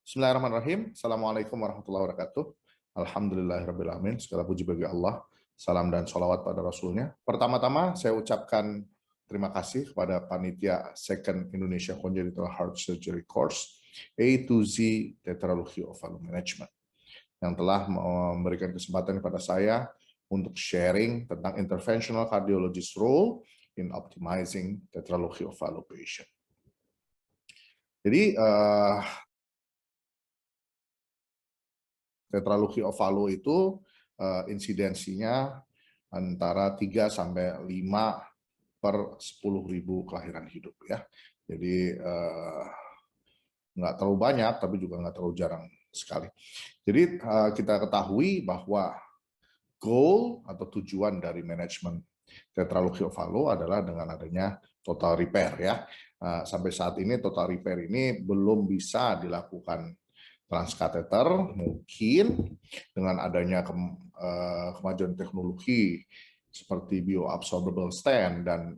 Bismillahirrahmanirrahim. Assalamualaikum warahmatullahi wabarakatuh. Alhamdulillahirabbil alamin. Segala puji bagi Allah. Salam dan sholawat pada Rasulnya. Pertama-tama saya ucapkan terima kasih kepada panitia Second Indonesia Congenital Heart Surgery Course A to Z Tetralogy of Value Management yang telah memberikan kesempatan kepada saya untuk sharing tentang interventional cardiologist role in optimizing tetralogy of value patient. Jadi tetralogy of value itu insidensinya antara 3 sampai 5 per 10.000 kelahiran hidup ya. Jadi nggak terlalu banyak tapi juga nggak terlalu jarang sekali. Jadi kita ketahui bahwa goal atau tujuan dari manajemen tetralogy of value adalah dengan adanya total repair ya. Sampai saat ini total repair ini belum bisa dilakukan transkateter, mungkin dengan adanya kemajuan teknologi seperti bioabsorbable stent dan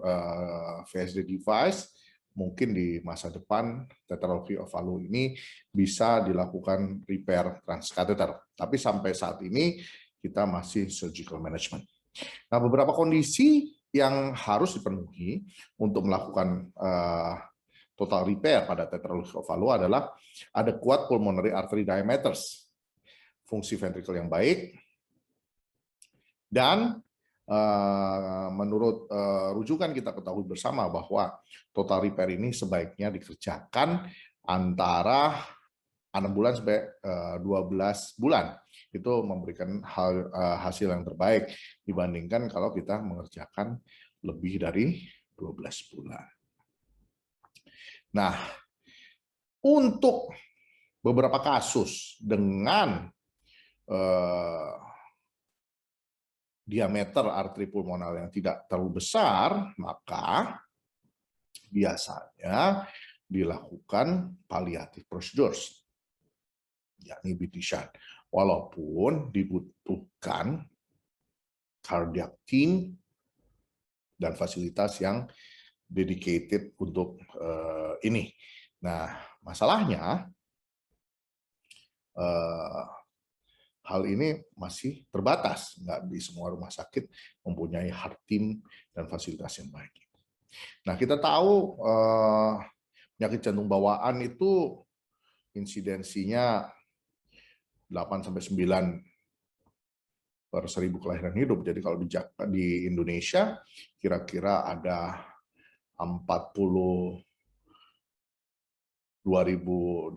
VSD device, mungkin di masa depan tetralogy of value ini bisa dilakukan repair transkateter. Tapi sampai saat ini kita masih surgical management. Nah, beberapa kondisi yang harus dipenuhi untuk melakukan total repair pada tetralogy of value adalah ada kuat pulmonary artery diameters, fungsi ventrikel yang baik, dan menurut rujukan kita ketahui bersama bahwa total repair ini sebaiknya dikerjakan antara 6 bulan sampai 12 bulan. Itu memberikan hasil yang terbaik dibandingkan kalau kita mengerjakan lebih dari 12 bulan. Nah, untuk beberapa kasus dengan diameter arteri pulmonal yang tidak terlalu besar, maka biasanya dilakukan palliative procedures, yakni BT shunt. Walaupun dibutuhkan cardiac team dan fasilitas yang dedicated untuk ini. Nah, masalahnya hal ini masih terbatas, nggak di semua rumah sakit mempunyai heart team dan fasilitas yang baik. Nah, kita tahu penyakit jantung bawaan itu insidensinya 8 sampai 9 per 1000 kelahiran hidup. Jadi kalau di Indonesia kira-kira ada 42.800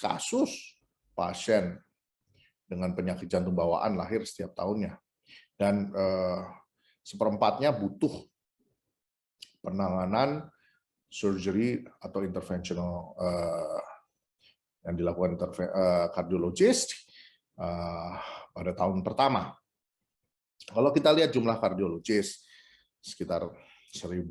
kasus pasien dengan penyakit jantung bawaan lahir setiap tahunnya. Dan seperempatnya butuh penanganan surgery atau interventional yang dilakukan kardiologis pada tahun pertama. Kalau kita lihat jumlah kardiologis sekitar 1.420,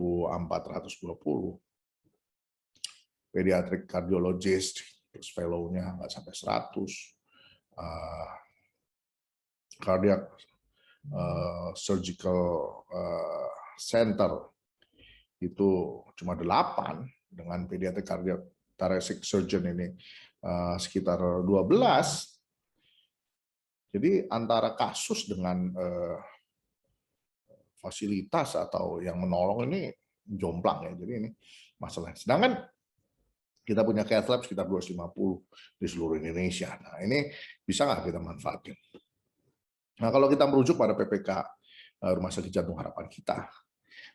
pediatric cardiologist terus fellow-nya nggak sampai 100, cardiac surgical center itu cuma 8, dengan pediatric cardiac thoracic surgeon ini sekitar 12. Jadi antara kasus dengan fasilitas atau yang menolong ini jomplang ya. Jadi ini masalah. Sedangkan kita punya cath lab sekitar 250 di seluruh Indonesia. Nah, ini bisa nggak kita manfaatkan? Nah, kalau kita merujuk pada PPK Rumah Sakit Jantung Harapan kita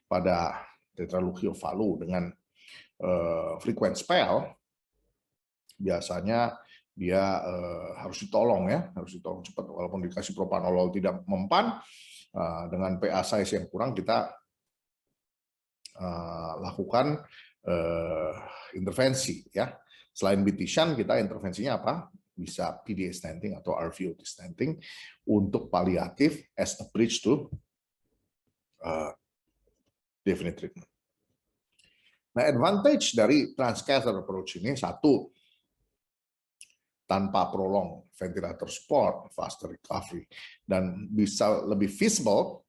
pada tetralogy of value dengan frequent spell, biasanya dia harus ditolong ya, harus ditolong cepat. Walaupun dikasih propanolol tidak mempan, dengan PA size yang kurang kita lakukan intervensi ya. Selain BT shunt, kita intervensinya apa? Bisa PDA stenting atau RVOT stenting untuk paliatif as a bridge to definite treatment. Nah, advantage dari transcatheter approach ini satu, tanpa prolong ventilator support, faster recovery, dan bisa lebih feasible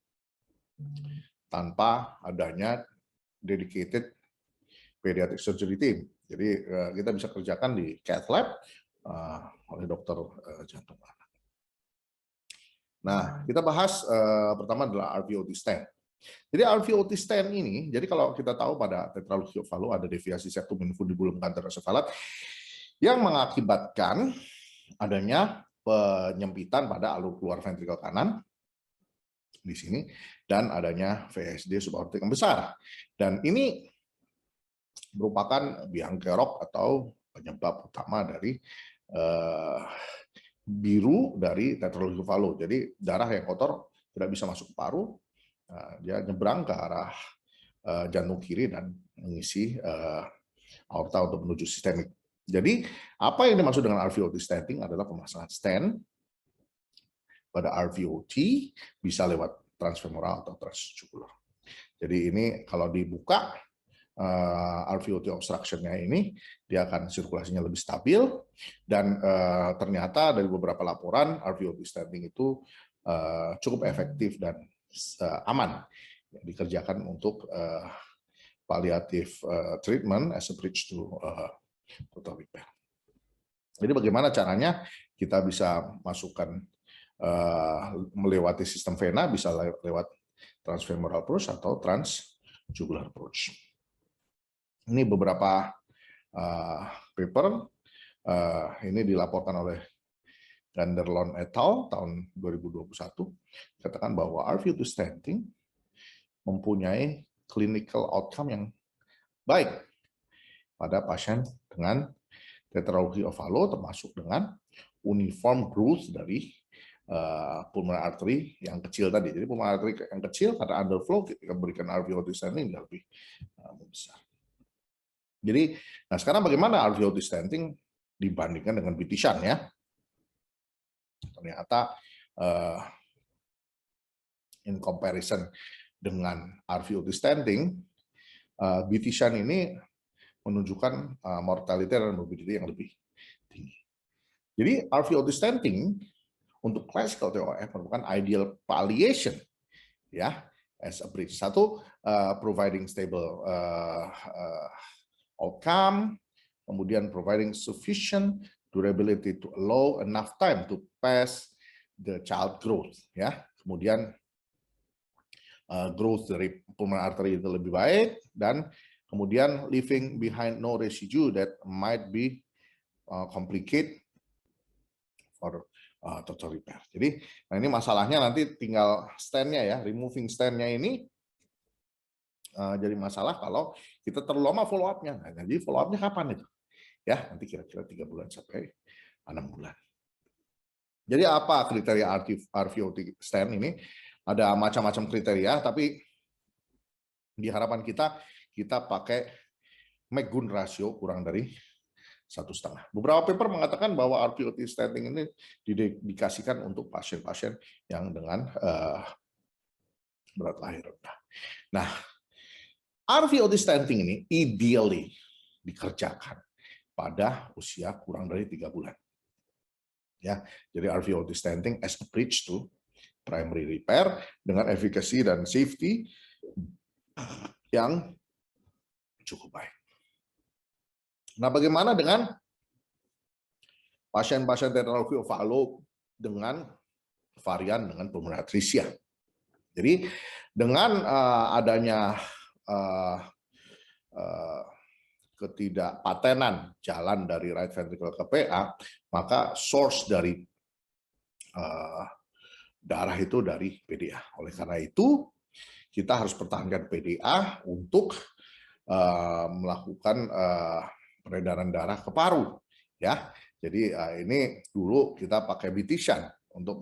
tanpa adanya dedicated pediatric surgery team. Jadi kita bisa kerjakan di cath lab oleh dokter jantung anak. Nah, kita bahas pertama adalah RVOT stent. Jadi RVOT stent ini, jadi kalau kita tahu pada tetralogy-of-Fallot ada deviasi septum infundibulum kanterosefalat yang mengakibatkan adanya penyempitan pada alur keluar ventrikel kanan di sini dan adanya VSD subaortik yang besar. Dan ini merupakan biang kerok atau penyebab utama dari biru dari tetralogy-of-Fallot. Jadi darah yang kotor tidak bisa masuk ke paru, dia nyebrang ke arah jantung kiri dan mengisi aorta untuk menuju sistemik. Jadi apa yang dimaksud dengan RVOT stenting adalah pemasangan stent pada RVOT bisa lewat transfemoral atau transjugular. Jadi ini kalau dibuka RVOT obstruction-nya ini, dia akan sirkulasinya lebih stabil, dan ternyata dari beberapa laporan RVOT stenting itu cukup efektif dan aman dikerjakan untuk palliative treatment as a bridge to total repair. Jadi bagaimana caranya kita bisa masukkan melewati sistem vena, bisa lewat transfemoral approach atau transjugular approach. Ini beberapa paper, ini dilaporkan oleh Ganderlon et al. Tahun 2021, katakan bahwa RVOT stenting mempunyai clinical outcome yang baik pada pasien dengan tetralogy-of-Fallot, termasuk dengan uniform growth dari pulmonary artery yang kecil tadi. Jadi pulmonary artery yang kecil karena underflow, kita berikan RVOT stenting lebih besar. Jadi, nah sekarang bagaimana RVOT stenting dibandingkan dengan BT shunt ya? Ternyata in comparison dengan RVOT stenting, BT shunt ini menunjukkan mortality dan morbidity yang lebih tinggi. Jadi RVOT stenting untuk classical TOF merupakan ideal palliation ya, as a bridge. Satu, providing stable outcome, kemudian providing sufficient durability to allow enough time to pass the child growth ya. Kemudian growth dari pulmonary artery itu lebih baik, dan kemudian leaving behind no residue that might be complicated for total repair. Jadi, nah ini masalahnya nanti tinggal stand-nya ya, removing stand-nya ini jadi masalah kalau kita terlalu lama follow up-nya. Nah, jadi follow up-nya kapan itu? Ya, nanti kira-kira 3 bulan sampai 6 bulan. Jadi apa kriteria RVOT stent ini? Ada macam-macam kriteria, tapi di harapan kita pakai McGoon ratio kurang dari 1,5. Beberapa paper mengatakan bahwa RVOT stenting ini didedikasikan untuk pasien-pasien yang dengan berat lahir rendah. Nah, RVOT stenting ini ideally dikerjakan pada usia kurang dari 3 bulan. Ya, jadi RVOT stenting as a bridge to primary repair dengan efficacy dan safety yang cukup baik. Nah, bagaimana dengan pasien-pasien tetralogy-of-Fallot dengan varian dengan pulmonary atresia? Jadi dengan adanya ketidakpatenan jalan dari right ventricle ke PA, maka source dari darah itu dari PDA. Oleh karena itu, kita harus pertahankan PDA untuk melakukan peredaran darah ke paru. Ya, jadi ini dulu kita pakai BT shunt untuk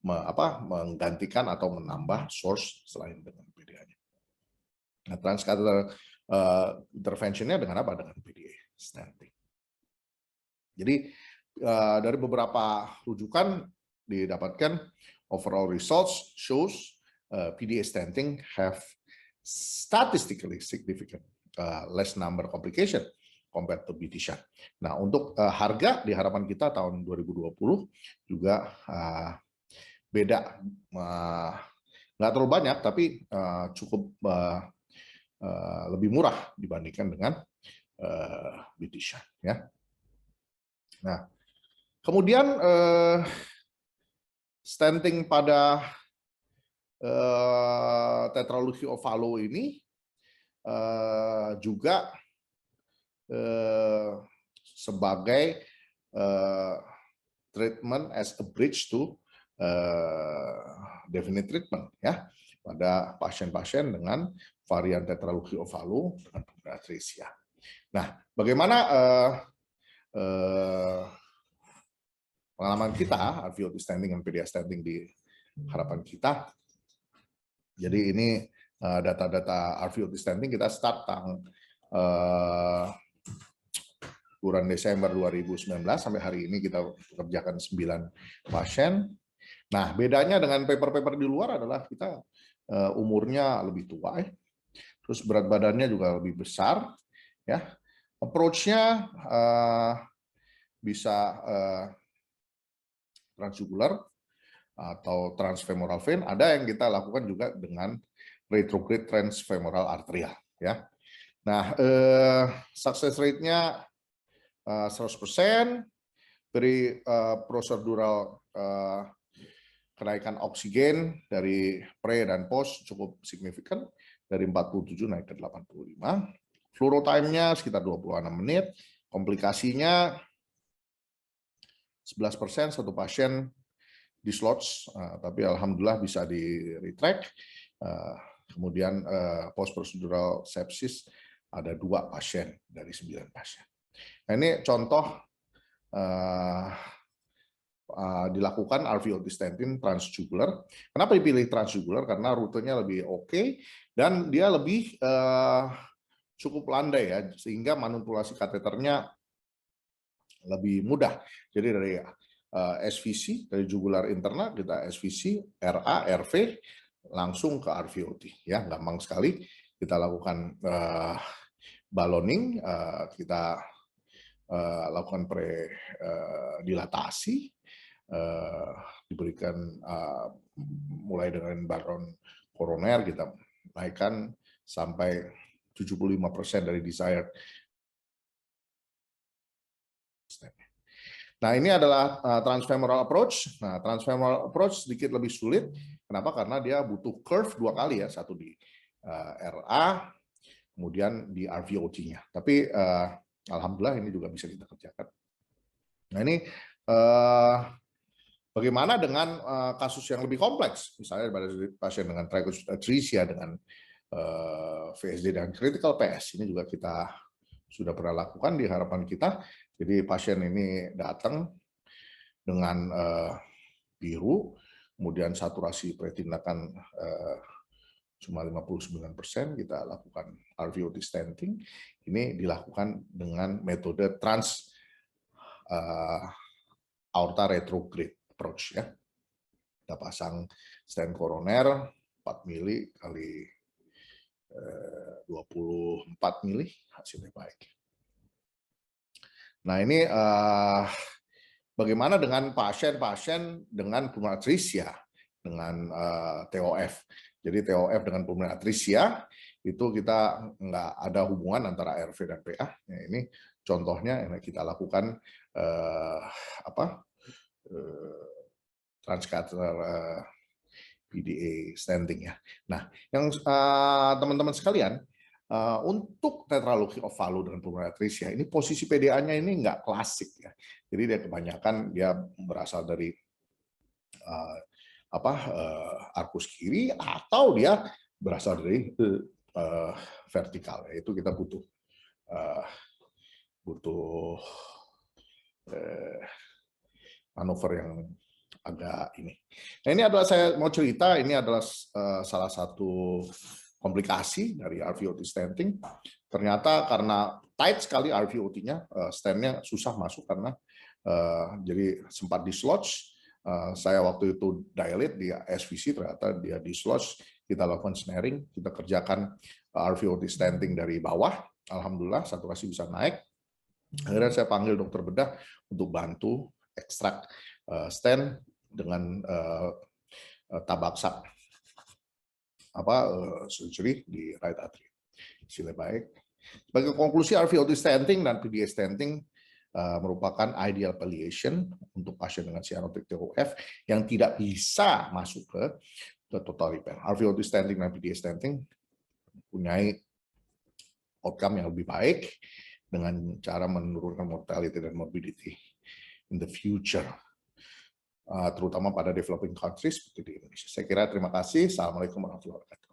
menggantikan atau menambah source selain dengan PDA-nya. Nah, transcatheter intervention-nya dengan apa? Dengan PDA stenting. Jadi dari beberapa rujukan didapatkan overall results shows PDA stenting have statistically significant less number complication compared to BT shunt. Nah, untuk harga di harapan kita tahun 2020 juga beda, nggak terlalu banyak tapi cukup lebih murah dibandingkan dengan BT shunt ya. Nah, Kemudian stenting pada tetralogy of Fallot ini juga sebagai treatment as a bridge to definite treatment ya pada pasien-pasien dengan varian tetralogy of Fallot dengan pulmonary atresia. Nah, bagaimana pengalaman kita RVOT stenting dan PDA stenting di harapan kita? Jadi ini data-data RVOT stenting kita start bulan Desember 2019 sampai hari ini kita kerjakan 9 pasien. Nah, bedanya dengan paper-paper di luar adalah kita umurnya lebih tua, terus berat badannya juga lebih besar, ya. Approach-nya bisa transjugular atau transfemoral vein. Ada yang kita lakukan juga dengan retrograde transfemoral arterial, ya. Nah, success rate-nya 100%, dari prosedural kenaikan oksigen dari pre dan post cukup signifikan, dari 47 naik ke 85. Fluoro time-nya sekitar 26 menit. Komplikasinya 11%, satu pasien dislodge, tapi alhamdulillah bisa di-retract. Kemudian post procedural sepsis ada 2 pasien dari 9 pasien. Nah, ini contoh dilakukan RVOT stenting transjugular. Kenapa dipilih transjugular? Karena rutenya lebih oke dan dia lebih cukup landai ya, sehingga manipulasi kateternya lebih mudah. Jadi dari SVC, dari jugular internal kita SVC, RA, RV, langsung ke RVOT. Ya, gampang sekali kita lakukan balloning, kita lakukan dilatasi, diberikan mulai dengan background koroner, kita naikkan sampai 75% dari desired. Nah, ini adalah transfemoral approach. Nah, transfemoral approach sedikit lebih sulit. Kenapa? Karena dia butuh curve 2 kali ya, satu di RA, kemudian di RVOT-nya. Tapi alhamdulillah ini juga bisa kita kerjakan. Nah, ini bagaimana dengan kasus yang lebih kompleks, misalnya pada pasien dengan tricuspid atresia dengan VSD dan critical PS. Ini juga kita sudah pernah lakukan di harapan kita. Jadi pasien ini datang dengan biru, kemudian saturasi pretindakan cuma 59%, kita lakukan RVOT stenting. Ini dilakukan dengan metode trans aorta retrograde approach ya. Kita pasang stent koroner 4 mili kali 24 mili, hasilnya baik. Nah, ini bagaimana dengan pasien-pasien dengan pulmonary atresia dengan TOF. Jadi TOF dengan pulmonary atresia itu kita nggak ada hubungan antara RV dan PA. Nah, ini contohnya yang kita lakukan transcatheter PDA stenting ya. Nah, yang teman-teman sekalian, untuk tetralogy of Fallot dengan pulmonary atresia ini posisi PDA-nya ini nggak klasik ya. Jadi dia kebanyakan dia berasal dari arkus kiri atau dia berasal dari vertikal. Itu kita butuh manuver yang agak ini. Nah, ini adalah saya mau cerita, ini adalah salah satu komplikasi dari RVOT stenting. Ternyata karena tight sekali RVOT-nya, stentnya susah masuk karena jadi sempat dislodge. Saya waktu itu dilate di SVC, ternyata dia dislodge. Kita lakukan snaring, kita kerjakan RVOT stenting dari bawah. Alhamdulillah saturasi bisa naik. Akhirnya saya panggil dokter bedah untuk bantu ekstrak stent dengan tabaksak surgery di right atrium. Hasilnya baik. Sebagai konklusi RVOT stenting dan PDA stenting merupakan ideal palliation untuk pasien dengan cyanotic TOF yang tidak bisa masuk ke total repair. RVOT stenting dan PDA stenting mempunyai outcome yang lebih baik dengan cara menurunkan mortality dan morbidity in the future, terutama pada developing countries seperti di Indonesia. Saya kira terima kasih. Assalamualaikum warahmatullahi wabarakatuh.